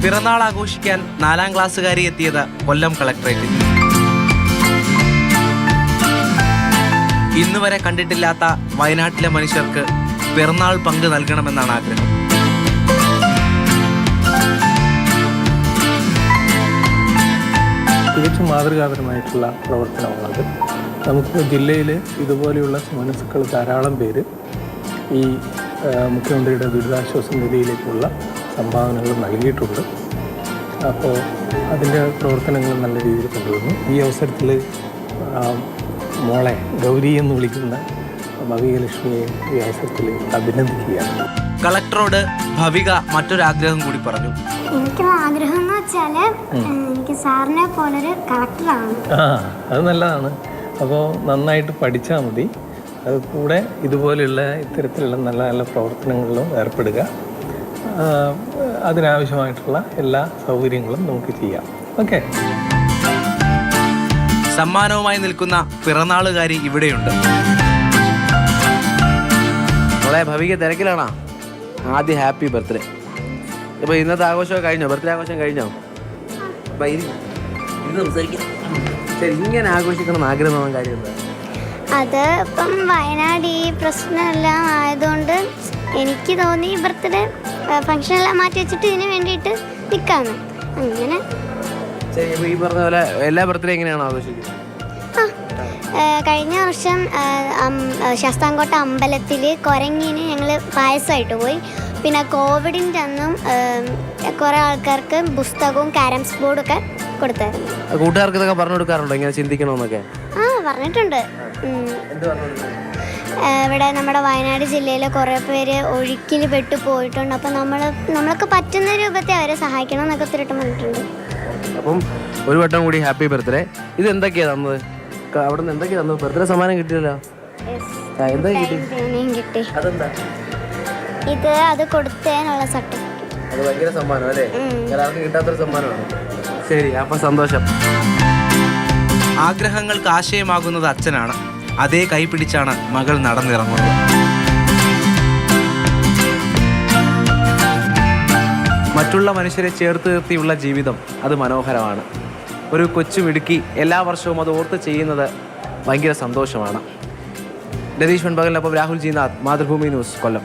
പിറന്നാൾ ആഘോഷിക്കാൻ 4ാം ക്ലാസ്സുകാരി എത്തിയത് കൊല്ലം കളക്ടറേറ്റിൽ. ഇന്നുവരെ കണ്ടിട്ടില്ലാത്ത വയനാട്ടിലെ മനുഷ്യർക്ക് പിറന്നാൾ പങ്ക് നൽകണമെന്നാണ് ആഗ്രഹം. തികച്ചും മാതൃകാപരമായിട്ടുള്ള പ്രവർത്തനമാണത്. നമുക്ക് ജില്ലയിൽ ഇതുപോലെയുള്ള മനസ്സുകൾ ധാരാളം പേര് ഈ മുഖ്യമന്ത്രിയുടെ ദുരിതാശ്വാസ നിധിയിലേക്കുള്ള സംഭാവനകൾ നൽകിയിട്ടുണ്ട്. അപ്പോൾ അതിൻ്റെ പ്രവർത്തനങ്ങൾ നല്ല രീതിയിൽ കൊണ്ടുവന്നു. ഈ അവസരത്തിൽ മോളെ ഗൗരി എന്ന് വിളിക്കുന്ന ഭവികലക്ഷ്മിയെ ഈ അവസരത്തിൽ അഭിനന്ദിക്കുകയാണ്. കളക്ടറോട് ഭവിക മറ്റൊരാഗ്രഹം കൂടി പറഞ്ഞു. എനിക്കുള്ള ആഗ്രഹം എന്ന് വെച്ചാൽ എനിക്ക് സാറിനെ പോലൊരു കളക്ടറാണ്. അത് നല്ലതാണ്. അപ്പോൾ നന്നായിട്ട് പഠിച്ചാൽ മതി. അത് കൂടെ ഇതുപോലെയുള്ള ഇത്തരത്തിലുള്ള നല്ല നല്ല പ്രവർത്തനങ്ങളിലും ഏർപ്പെടുക. അതിനാവശ്യമായിട്ടുള്ള എല്ലാ സൗകര്യങ്ങളും നമുക്ക് ചെയ്യാം. ഓക്കെ. സമ്മാനവുമായി നിൽക്കുന്ന പിറന്നാളുകാരി ഇവിടെയുണ്ട്. മോളെ ഭവിക തിരക്കിലാണോ? ആദ്യം ഹാപ്പി ബർത്ത്ഡേ. ഇപ്പോൾ ഇന്നത്തെ ആഘോഷമൊക്കെ കഴിഞ്ഞോ? ബർത്ത്ഡേ ആഘോഷം കഴിഞ്ഞോ? ഇത് സംസാരിക്കാം. ശരി, ഇങ്ങനെ ആഘോഷിക്കണം ആഗ്രഹം തോന്നാൻ കാര്യം എന്താ? അത് ഇപ്പം വയനാട് ഈ പ്രശ്നമെല്ലാം ആയതുകൊണ്ട് എനിക്ക് തോന്നി ബർത്ത്ഡേ ഫംഗ്ഷനെല്ലാം മാറ്റി വെച്ചിട്ട് ഇതിന് വേണ്ടിയിട്ട് നിൽക്കാമെന്ന്. അങ്ങനെ ശരി, ഈ പറഞ്ഞ പോലെ എല്ലാ ബർത്ത്ഡേ എങ്ങനെയാണോ ആഘോഷിക്കുന്നത്? കഴിഞ്ഞ വർഷം ശാസ്താംകോട്ട അമ്പലത്തിൽ കുരങ്ങിന് ഞങ്ങൾ പായസമായിട്ട് പോയി. പിന്നെ കോവിഡിൻ്റെ അന്നും കുറേ ആൾക്കാർക്ക് പുസ്തകവും ക്യാരംസ് ബോർഡൊക്കെ കൊടുത്തായിരുന്നു. കൂട്ടുകാർക്ക് ഇതൊക്കെ പറഞ്ഞു കൊടുക്കാറുണ്ടോ ഇങ്ങനെ ചിന്തിക്കണമെന്നൊക്കെ? പറഞ്ഞിട്ടുണ്ട്. ഇവിടെ നമ്മുടെ വയനാട് ജില്ലയിൽ കുറേ പേര് ഒഴുക്കിൽ പെട്ടു പോയിട്ടുണ്ട്. അപ്പം നമ്മൾക്ക് പറ്റുന്ന രൂപത്തെ അവരെ സഹായിക്കണം എന്നൊക്കെ ഒത്തിരി പറഞ്ഞിട്ടുണ്ട്. അപ്പം ഒരു വട്ടം കൂടി ഹാപ്പി ബർത്ത്ഡേ. ഇത് എന്തൊക്കെയാണ് തന്നത്? അവിടെ നിന്ന് എന്തൊക്കെയാണ് തന്നത്? ബർത്ത്ഡേ സമ്മാനം കിട്ടിയല്ലോ. കിട്ടി. അത് കൊടുത്തതിനുള്ള സർട്ടിഫിക്കറ്റ്. അത് ഭയങ്കര സമ്മാനം അല്ലേ? എല്ലാവർക്കും കിട്ടാത്തൊരു സമ്മാനമാണ്. ശരി, അപ്പം സന്തോഷം. ആഗ്രഹങ്ങൾക്ക് ആശയമാകുന്നത് അച്ഛനാണ്. അതേ കൈ പിടിച്ചാണ് മകൾ നടന്നിറങ്ങുന്നത്. മറ്റുള്ള മനുഷ്യരെ ചേർത്ത് നിർത്തിയുള്ള ജീവിതം അത് മനോഹരമാണ്. ഒരു കൊച്ചുമിടുക്കി എല്ലാ വർഷവും അത് ഓർത്ത് ചെയ്യുന്നത് ഭയങ്കര സന്തോഷമാണ്. രതീഷ് വെൺപകലിനൊപ്പം രാഹുൽ ജി നാഥ്, മാതൃഭൂമി ന്യൂസ്, കൊല്ലം.